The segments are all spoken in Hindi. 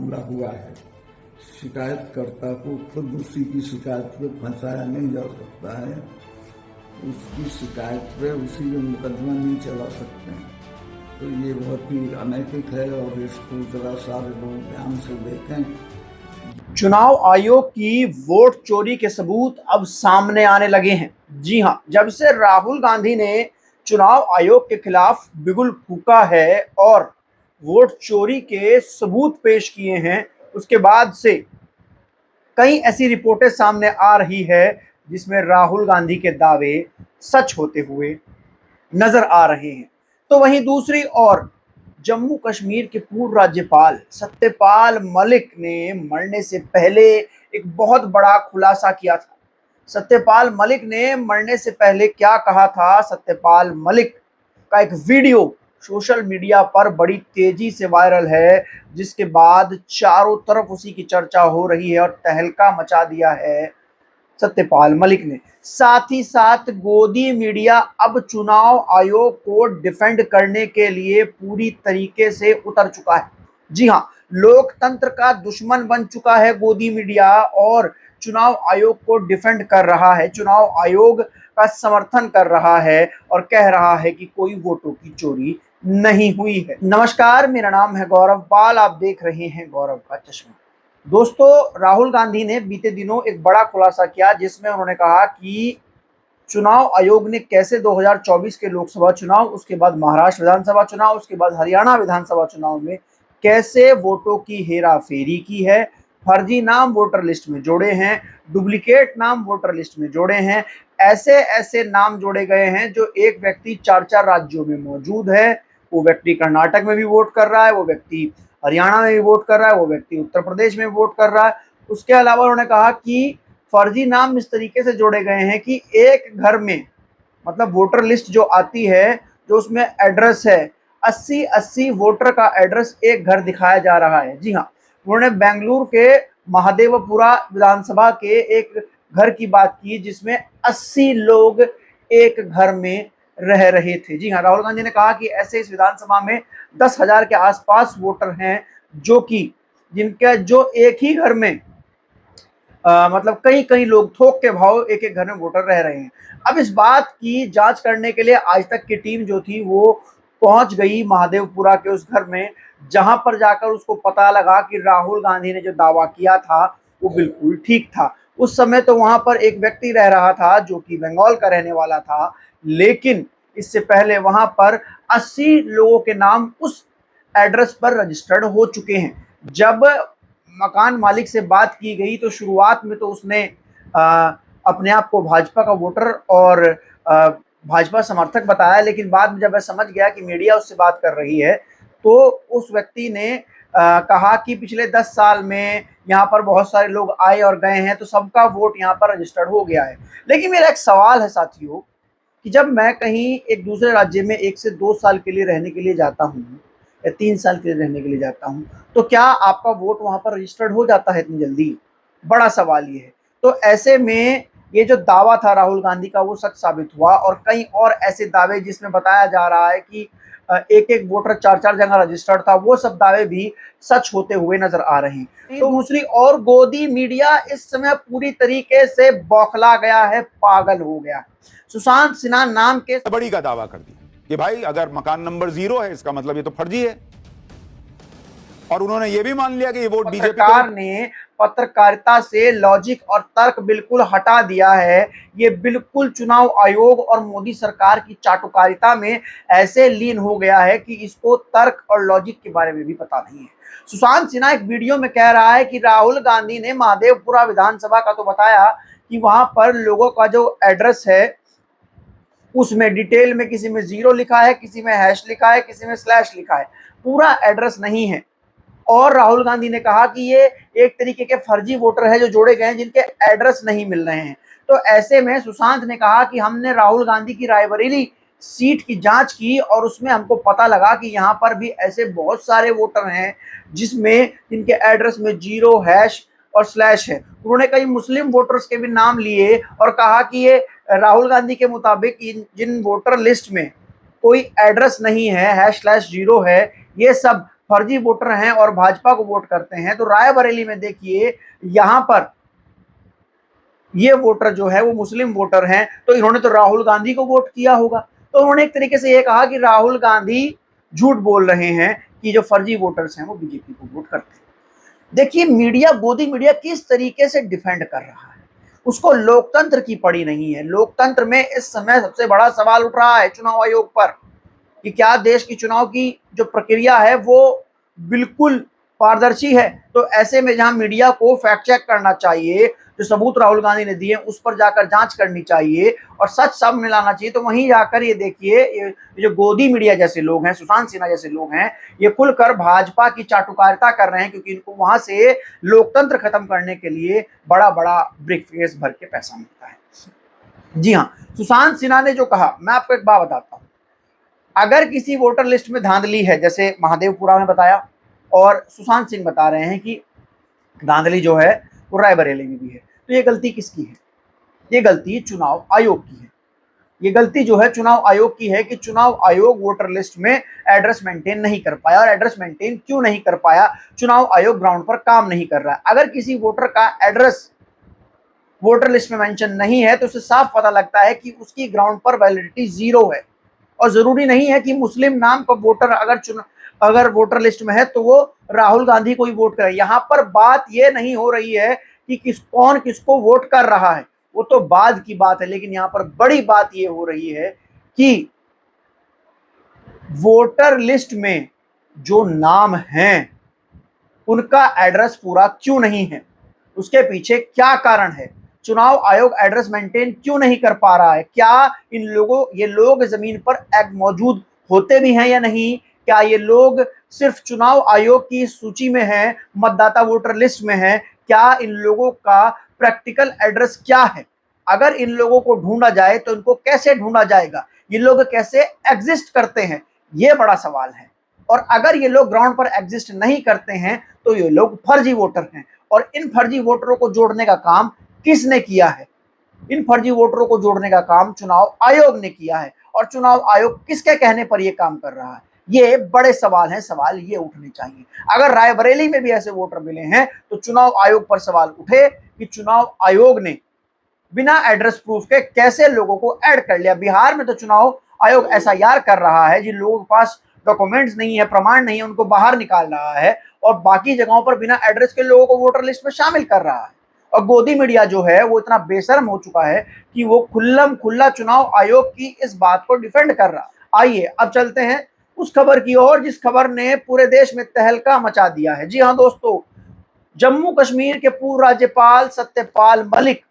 मामला हुआ है। शिकायतकर्ता को खुद उसी की शिकायत पे फंसाया नहीं जा सकता है, उसकी शिकायत पे उसी में मुकदमा नहीं चला सकते हैं। तो ये बहुत ही अनैतिक है और इसको जरा सारे लोग ध्यान से देखें। चुनाव आयोग की वोट चोरी के सबूत अब सामने आने लगे हैं। जी हां, जब से राहुल गांधी ने चुनाव आयोग के खिलाफ बिगुल फूंका है और वोट चोरी के सबूत पेश किए हैं, उसके बाद से कई ऐसी रिपोर्टें सामने आ रही है जिसमें राहुल गांधी के दावे सच होते हुए नजर आ रहे हैं। तो वहीं दूसरी ओर जम्मू कश्मीर के पूर्व राज्यपाल सत्यपाल मलिक ने मरने से पहले एक बहुत बड़ा खुलासा किया था। सत्यपाल मलिक ने मरने से पहले क्या कहा था? सत्यपाल मलिक का एक वीडियो सोशल मीडिया पर बड़ी तेजी से वायरल है, जिसके बाद चारों तरफ उसी की चर्चा हो रही है और तहलका मचा दिया है सत्यपाल मलिक ने। साथ ही साथ गोदी मीडिया अब चुनाव आयोग को डिफेंड करने के लिए पूरी तरीके से उतर चुका है। जी हां, लोकतंत्र का दुश्मन बन चुका है गोदी मीडिया और चुनाव आयोग को डिफेंड कर रहा है, चुनाव आयोग का समर्थन कर रहा है और कह रहा है कि कोई वोटों की चोरी नहीं हुई है। नमस्कार, मेरा नाम है गौरव पाल, आप देख रहे हैं गौरव का चश्मा। दोस्तों, राहुल गांधी ने बीते दिनों एक बड़ा खुलासा किया जिसमें उन्होंने कहा कि चुनाव आयोग ने कैसे 2024 के लोकसभा चुनाव, उसके बाद महाराष्ट्र विधानसभा चुनाव, उसके बाद हरियाणा विधानसभा चुनाव में कैसे वोटों की हेराफेरी की है, फर्जी नाम वोटर लिस्ट में जोड़े हैं, डुप्लीकेट नाम वोटर लिस्ट में जोड़े हैं, ऐसे ऐसे नाम जोड़े गए हैं जो एक व्यक्ति 4 राज्यों में मौजूद है। वो व्यक्ति कर्नाटक में भी वोट कर रहा है, वो व्यक्ति हरियाणा में भी वोट कर रहा है, वो व्यक्ति उत्तर प्रदेश में वोट कर रहा है। उसके अलावा उन्होंने कहा कि फर्जी नाम इस तरीके से जोड़े गए हैं कि एक घर में, मतलब वोटर लिस्ट जो आती है, जो उसमें एड्रेस है, 80-80 वोटर का एड्रेस एक घर दिखाया जा रहा है। जी हाँ, उन्होंने बेंगलुरु के महादेवपुरा विधानसभा के एक घर की बात की जिसमें 80 लोग एक घर में रह रहे थे। जी हाँ, राहुल गांधी ने कहा कि ऐसे इस विधानसभा में 10,000 के आसपास वोटर हैं जो एक ही घर में मतलब कई कई लोग थोक के भाव एक एक घर में वोटर रह रहे हैं। अब इस बात की जांच करने के लिए आज तक की टीम जो थी वो पहुंच गई महादेवपुरा के उस घर में, जहां पर जाकर उसको पता लगा कि राहुल गांधी ने जो दावा किया था वो बिल्कुल ठीक था। उस समय तो वहां पर एक व्यक्ति रह रहा था जो कि बंगाल का रहने वाला था, लेकिन इससे पहले वहां पर 80 लोगों के नाम उस एड्रेस पर रजिस्टर्ड हो चुके हैं। जब मकान मालिक से बात की गई तो शुरुआत में तो उसने अपने आप को भाजपा का वोटर और भाजपा समर्थक बताया, लेकिन बाद में जब वह समझ गया कि मीडिया उससे बात कर रही है तो उस व्यक्ति ने कहा कि पिछले 10 साल में यहाँ पर बहुत सारे लोग आए और गए हैं तो सबका वोट यहाँ पर रजिस्टर्ड हो गया है। लेकिन मेरा एक सवाल है साथियों कि जब मैं कहीं एक दूसरे राज्य में 1 से 2 साल के लिए रहने के लिए जाता हूँ या 3 साल के लिए रहने के लिए जाता हूँ, तो क्या आपका वोट वहां पर रजिस्टर्ड हो जाता है इतनी जल्दी? बड़ा सवाल ये है। तो ऐसे में ये जो दावा था राहुल गांधी का वो सच साबित हुआ और कई और ऐसे दावे जिसमें बताया जा रहा है कि एक एक वोटर 4 जगह रजिस्टर्ड था, वो सब दावे भी सच होते हुए नजर आ रहे हैं। तो दूसरी और गोदी मीडिया इस समय पूरी तरीके से बौखला गया है, पागल हो गया है। सुशांत सिन्हा नाम के बड़ी का दावा कर दिया कि भाई अगर मकान नंबर 0 है इसका मतलब ये तो फर्जी है, और उन्होंने ये भी मान लिया कि ये वोट बीजेपी सरकार ने पत्रकारिता से लॉजिक और तर्क बिल्कुल हटा दिया है। ये बिल्कुल चुनाव आयोग और मोदी सरकार की चाटुकारिता में ऐसे लीन हो गया है कि इसको तर्क और लॉजिक के बारे में भी पता नहीं है। सुशांत सिन्हा एक वीडियो में कह रहा है कि राहुल गांधी ने महादेवपुरा विधानसभा का तो बताया कि वहां पर लोगों का जो एड्रेस है उसमें डिटेल में किसी में 0 लिखा है, किसी में हैश लिखा है, किसी में स्लैश लिखा है, पूरा एड्रेस नहीं है। और राहुल गांधी ने कहा कि ये एक तरीके के फर्जी वोटर है जो जोड़े गए हैं जिनके एड्रेस नहीं मिल रहे हैं। तो ऐसे में सुशांत ने कहा कि हमने राहुल गांधी की रायबरेली सीट की जांच की और उसमें हमको पता लगा कि यहाँ पर भी ऐसे बहुत सारे वोटर हैं जिनके एड्रेस में 0 हैश और स्लैश है। उन्होंने कई मुस्लिम वोटर्स के भी नाम लिए और कहा कि ये राहुल गांधी के मुताबिक जिन वोटर लिस्ट में कोई एड्रेस नहीं है, हैश स्लैश 0 है, ये सब फर्जी वोटर हैं और भाजपा को वोट करते हैं, तो रायबरेली में देखिए यहां पर ये वोटर जो है वो मुस्लिम वोटर हैं, तो इन्होंने तो राहुल गांधी को वोट किया होगा। तो उन्होंने एक तरीके से ये कहा कि राहुल गांधी झूठ बोल रहे हैं कि जो फर्जी वोटर्स हैं वो बीजेपी को वोट करते हैं। देखिए मीडिया, गोदी मीडिया किस तरीके से डिफेंड कर रहा है, उसको लोकतंत्र की पड़ी नहीं है। लोकतंत्र में इस समय सबसे बड़ा सवाल उठ रहा है चुनाव आयोग पर कि क्या देश की चुनाव की जो प्रक्रिया है वो बिल्कुल पारदर्शी है। तो ऐसे में जहां मीडिया को फैक्ट चेक करना चाहिए, जो सबूत राहुल गांधी ने दिए उस पर जाकर जांच करनी चाहिए और सच सामने लाना चाहिए, तो वहीं जाकर ये देखिए ये जो गोदी मीडिया जैसे लोग हैं, सुशांत सिन्हा जैसे लोग हैं, ये खुलकर भाजपा की चाटुकारिता कर रहे हैं, क्योंकि इनको वहां से लोकतंत्र खत्म करने के लिए बड़ा बड़ा ब्रीफकेस भर के पैसा मिलता है। जी हाँ, सुशांत सिन्हा ने जो कहा, मैं आपको एक बात बताता हूं, अगर किसी वोटर लिस्ट में धांधली है, जैसे महादेवपुरा में बताया और सुशांत सिंह बता रहे हैं कि धांधली जो है वो रायबरेली में भी है, तो ये गलती किसकी है? ये गलती चुनाव आयोग की है। ये गलती जो है चुनाव आयोग की है कि चुनाव आयोग वोटर लिस्ट में एड्रेस मेंटेन नहीं कर पाया। और एड्रेस मेंटेन क्यों नहीं कर पाया? चुनाव आयोग ग्राउंड पर काम नहीं कर रहा है। अगर किसी वोटर का एड्रेस वोटर लिस्ट में मेंशन नहीं है तो उससे साफ पता लगता है कि उसकी ग्राउंड पर वैलिडिटी 0 है। और जरूरी नहीं है कि मुस्लिम नाम का वोटर अगर वोटर लिस्ट में है तो वो राहुल गांधी को ही वोट करे। यहां पर बात ये नहीं हो रही है कि कौन किसको वोट कर रहा है, वो तो बाद की बात है, लेकिन यहां पर बड़ी बात ये हो रही है कि वोटर लिस्ट में जो नाम हैं उनका एड्रेस पूरा क्यों नहीं है, उसके पीछे क्या कारण है? चुनाव आयोग एड्रेस मेंटेन क्यों नहीं कर पा रहा है? क्या ये लोग जमीन पर मौजूद होते भी हैं या नहीं? क्या ये लोग सिर्फ चुनाव आयोग की सूची में हैं, मतदाता वोटर लिस्ट में हैं? क्या इन लोगों का प्रैक्टिकल एड्रेस क्या है? अगर इन लोगों को ढूंढा जाए तो इनको कैसे ढूंढा जाएगा? ये लोग कैसे एग्जिस्ट करते हैं? ये बड़ा सवाल है। और अगर ये लोग ग्राउंड पर एग्जिस्ट नहीं करते हैं तो ये लोग फर्जी वोटर हैं। और इन फर्जी वोटरों को जोड़ने का काम किसने किया है? इन फर्जी वोटरों को जोड़ने का काम चुनाव आयोग ने किया है। और चुनाव आयोग किसके कहने पर यह काम कर रहा है? ये बड़े सवाल हैं, सवाल ये उठने चाहिए। अगर रायबरेली में भी ऐसे वोटर मिले हैं तो चुनाव आयोग पर सवाल उठे कि चुनाव आयोग ने बिना एड्रेस प्रूफ के कैसे लोगों को ऐड कर लिया। बिहार में तो चुनाव आयोग एसआईआर कर रहा है, जिन लोगों के पास डॉक्यूमेंट्स नहीं है, प्रमाण नहीं है, उनको बाहर निकाल रहा है और बाकी जगहों पर बिना एड्रेस के लोगों को वोटर लिस्ट में शामिल कर रहा है। और गोदी मीडिया जो है वो इतना बेशर्म हो चुका है कि वो खुल्लम खुल्ला चुनाव आयोग की इस बात को डिफेंड कर रहा है। आइए अब चलते हैं उस खबर की ओर जिस खबर ने पूरे देश में तहलका मचा दिया है। जी हाँ दोस्तों, जम्मू कश्मीर के पूर्व राज्यपाल सत्यपाल मलिक,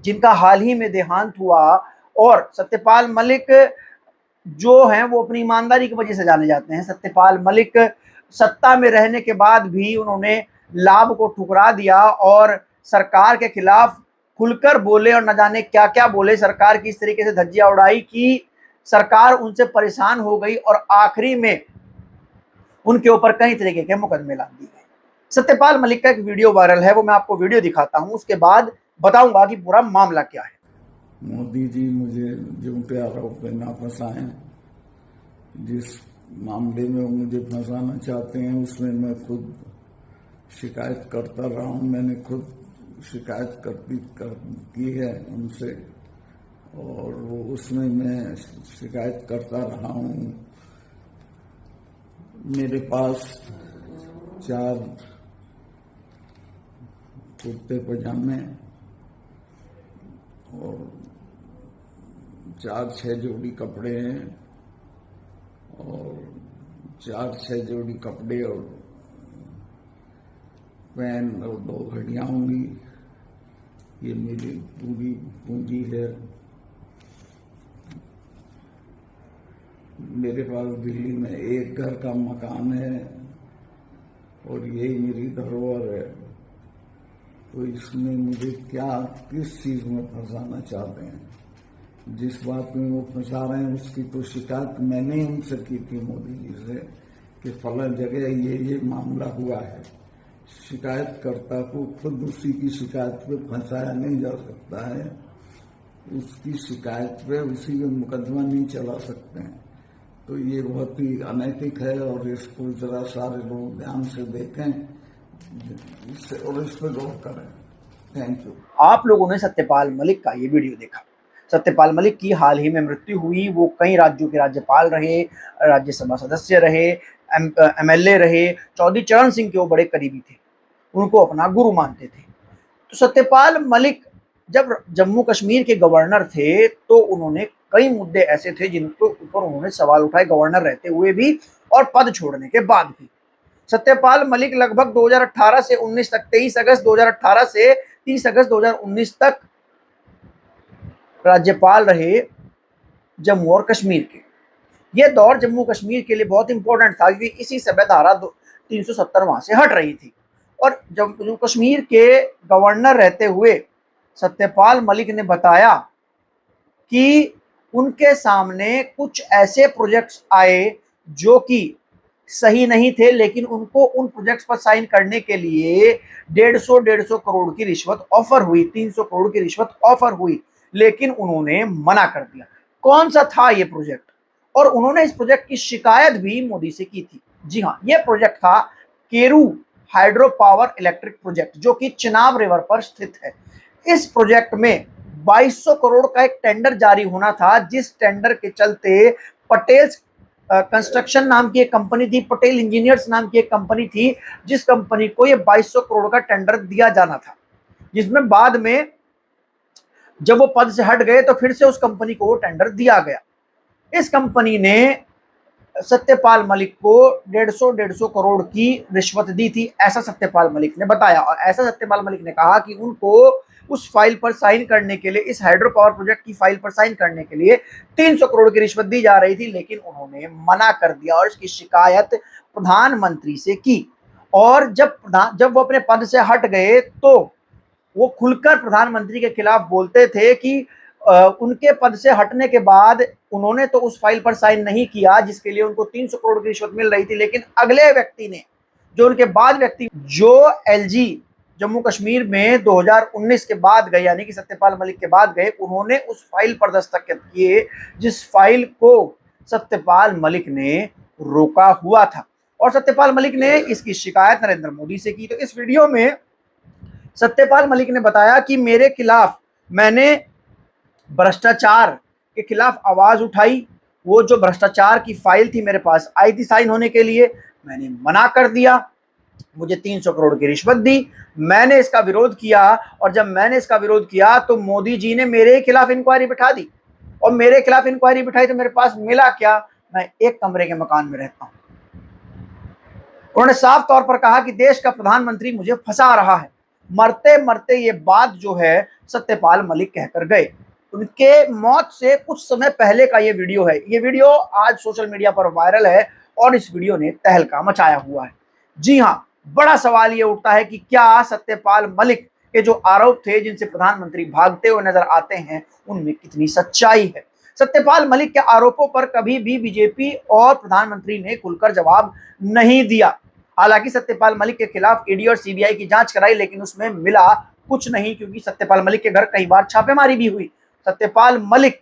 जिनका हाल ही में देहांत हुआ, और सत्यपाल मलिक जो हैं वो अपनी ईमानदारी की वजह से जाने जाते हैं। सत्यपाल मलिक सत्ता में रहने के बाद भी उन्होंने लाभ को ठुकरा दिया और सरकार के खिलाफ खुलकर बोले और न जाने क्या क्या बोले। सरकार की इस तरीके से धज्जियां उड़ाई कि सरकार उनसे परेशान हो गई और आखिरी में उनके ऊपर कई तरीके के मुकदमे लाद दिए गए। सत्यपाल मलिक का एक वीडियो वायरल है, वो मैं आपको वीडियो दिखाता हूं, उसके बाद बताऊंगा कि पूरा मामला क्या है। मोदी जी मुझे झूठे आरोप में ना फंसाएं। जिस मामले में वो मुझे फंसाना चाहते हैं उसमें मैं खुद शिकायत करता रहा हूं। मैंने खुद शिकायत की है उनसे और वो उसमें मैं शिकायत करता रहा हूं। मेरे पास 4 कुर्ते पजामे और 4-6 जोड़ी कपड़े हैं और 4-6 जोड़ी कपड़े और पेन और 2 घड़ियां होंगी। ये मेरी पूरी पूंजी है। मेरे पास दिल्ली में एक घर का मकान है और यही मेरी धरोहर है। तो इसमें मुझे किस चीज में फंसाना चाहते हैं? जिस बात में वो फंसा रहे हैं उसकी तो शिकायत मैंने उनसे की थी मोदी जी से कि फलां जगह ये मामला हुआ है। शिकायतकर्ता को खुद उसी की शिकायत पे फंसाया नहीं जा सकता है। उसकी शिकायत पे उसी में मुकदमा नहीं चला सकते हैं। तो ये बहुत ही अनैतिक है और इसको जरा सारे लोग ध्यान से देखें और इस पर गौर करें। Thank you. आप लोगों ने सत्यपाल मलिक का ये वीडियो देखा। सत्यपाल मलिक की हाल ही में मृत्यु हुई। वो कई राज्यों के राज्यपाल रहे, राज्यसभा सदस्य रहे, MLA रहे। चौधरी चरण सिंह के वो बड़े करीबी थे, उनको अपना गुरु मानते थे। तो सत्यपाल मलिक जब जम्मू कश्मीर के गवर्नर थे तो उन्होंने कई मुद्दे ऐसे थे जिनके ऊपर उन्होंने सवाल उठाए, गवर्नर रहते हुए भी और पद छोड़ने के बाद भी। सत्यपाल मलिक लगभग 2018 से 19 तक, 23 अगस्त 2018 से 30 अगस्त 2019 तक राज्यपाल रहे जम्मू और कश्मीर के। यह दौर जम्मू कश्मीर के लिए बहुत इंपॉर्टेंट था क्योंकि इसी समय धारा 370 वहां से हट रही थी। और जम्मू कश्मीर के गवर्नर रहते हुए सत्यपाल मलिक ने बताया कि उनके सामने कुछ ऐसे प्रोजेक्ट्स आए जो कि सही नहीं थे, लेकिन उनको उन प्रोजेक्ट्स पर साइन करने के लिए 150 करोड़ की रिश्वत ऑफर हुई, 300 करोड़ की रिश्वत ऑफर हुई, लेकिन उन्होंने मना कर दिया। कौन सा था ये प्रोजेक्ट? और उन्होंने इस प्रोजेक्ट की शिकायत भी मोदी से की थी। जी हाँ, ये प्रोजेक्ट था केरू हाइड्रो पावर इलेक्ट्रिक प्रोजेक्ट, जो कि चिनाब रिवर पर स्थित है। इस प्रोजेक्ट में 2200 करोड़ का एक टेंडर जारी होना था, जिस टेंडर के चलते पटेल कंस्ट्रक्शन नाम की एक कंपनी थी, पटेल इंजीनियर्स नाम की एक कंपनी थी, जिस कंपनी को ये 2200 करोड़ का टेंडर दिया जाना था, जिसमें बाद में जब वो पद से हट गए तो फिर से उस कंपनी को वो टेंडर दिया गया। इस कंपनी ने सत्यपाल मलिक को 150 करोड़ की रिश्वत दी थी, ऐसा सत्यपाल मलिक ने बताया। और ऐसा सत्यपाल मलिक ने कहा कि उनको उस फाइल पर साइन करने के लिए, इस हाइड्रो पावर प्रोजेक्ट की फाइल पर साइन करने के लिए 300 करोड़ की रिश्वत दी जा रही थी, लेकिन उन्होंने मना कर दिया और इसकी शिकायत प्रधानमंत्री से की। और जब वो अपने पद से हट गए तो वो खुलकर प्रधानमंत्री के खिलाफ बोलते थे कि उनके पद से हटने के बाद उन्होंने तो उस फाइल पर साइन नहीं किया जिसके लिए उनको 300 करोड़ की रिश्वत मिल रही थी, लेकिन अगले व्यक्ति ने, जो उनके बाद व्यक्ति, जो LG जम्मू कश्मीर में 2019 के बाद गए, यानी कि सत्यपाल मलिक के बाद गए, उन्होंने उस फाइल पर दस्तखत किए जिस फाइल को सत्यपाल मलिक ने रोका हुआ था। और सत्यपाल मलिक ने इसकी शिकायत नरेंद्र मोदी से की। तो इस वीडियो में सत्यपाल मलिक ने बताया कि मेरे खिलाफ, मैंने भ्रष्टाचार के खिलाफ आवाज उठाई। वो जो भ्रष्टाचार की फाइल थी मेरे पास आई थी साइन होने के लिए, मैंने मना कर दिया, मुझे 300 करोड़ की रिश्वत दी, मैंने इसका विरोध किया। और जब मैंने इसका विरोध किया तो मोदी जी ने मेरे खिलाफ इंक्वायरी बिठा दी। और मेरे खिलाफ इंक्वायरी बिठाई तो मेरे पास मिला क्या? मैं एक कमरे के मकान में रहता हूं। उन्होंने साफ तौर पर कहा कि देश का प्रधानमंत्री मुझे फंसा रहा है। मरते मरते ये बात जो है सत्यपाल मलिक कहकर गए। उनके मौत से कुछ समय पहले का ये वीडियो है। ये वीडियो आज सोशल मीडिया पर वायरल है और इस वीडियो ने तहलका मचाया हुआ है। जी हाँ, बड़ा सवाल ये उठता है कि क्या सत्यपाल मलिक के जो आरोप थे, जिनसे प्रधानमंत्री भागते हुए नजर आते हैं, उनमें कितनी सच्चाई है? सत्यपाल मलिक के आरोपों पर कभी भी बीजेपी और प्रधानमंत्री ने खुलकर जवाब नहीं दिया। हालांकि सत्यपाल मलिक के खिलाफ ईडी और सीबीआई की जांच कराई, लेकिन उसमें मिला कुछ नहीं, क्योंकि सत्यपाल मलिक के घर कई बार छापेमारी भी हुई। सत्यपाल मलिक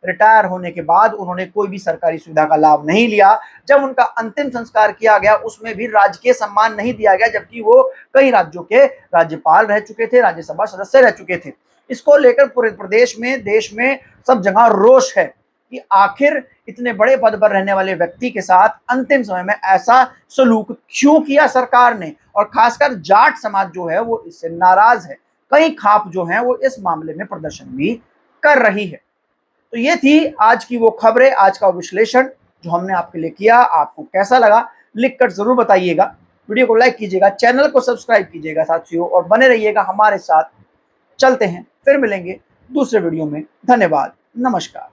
रिटायर होने के बाद उन्होंने कोई भी सरकारी सुविधा का लाभ नहीं लिया। जब उनका अंतिम संस्कार किया गया उसमें भी राजकीय सम्मान नहीं दिया गया, जबकि वो कई राज्यों के राज्यपाल रह चुके थे, राज्यसभा सदस्य रह चुके थे। इसको लेकर पूरे प्रदेश में, देश में सब जगह रोष है कि आखिर इतने बड़े पद पर रहने वाले व्यक्ति के साथ अंतिम समय में ऐसा सलूक क्यों किया सरकार ने। और खासकर जाट समाज जो है वो इससे नाराज है। कई खाप जो है वो इस मामले में प्रदर्शन भी कर रही है। तो ये थी आज की वो खबरें, आज का विश्लेषण जो हमने आपके लिए किया। आपको कैसा लगा लिखकर जरूर बताइएगा। वीडियो को लाइक कीजिएगा, चैनल को सब्सक्राइब कीजिएगा साथियों, और बने रहिएगा हमारे साथ। चलते हैं, फिर मिलेंगे दूसरे वीडियो में। धन्यवाद, नमस्कार।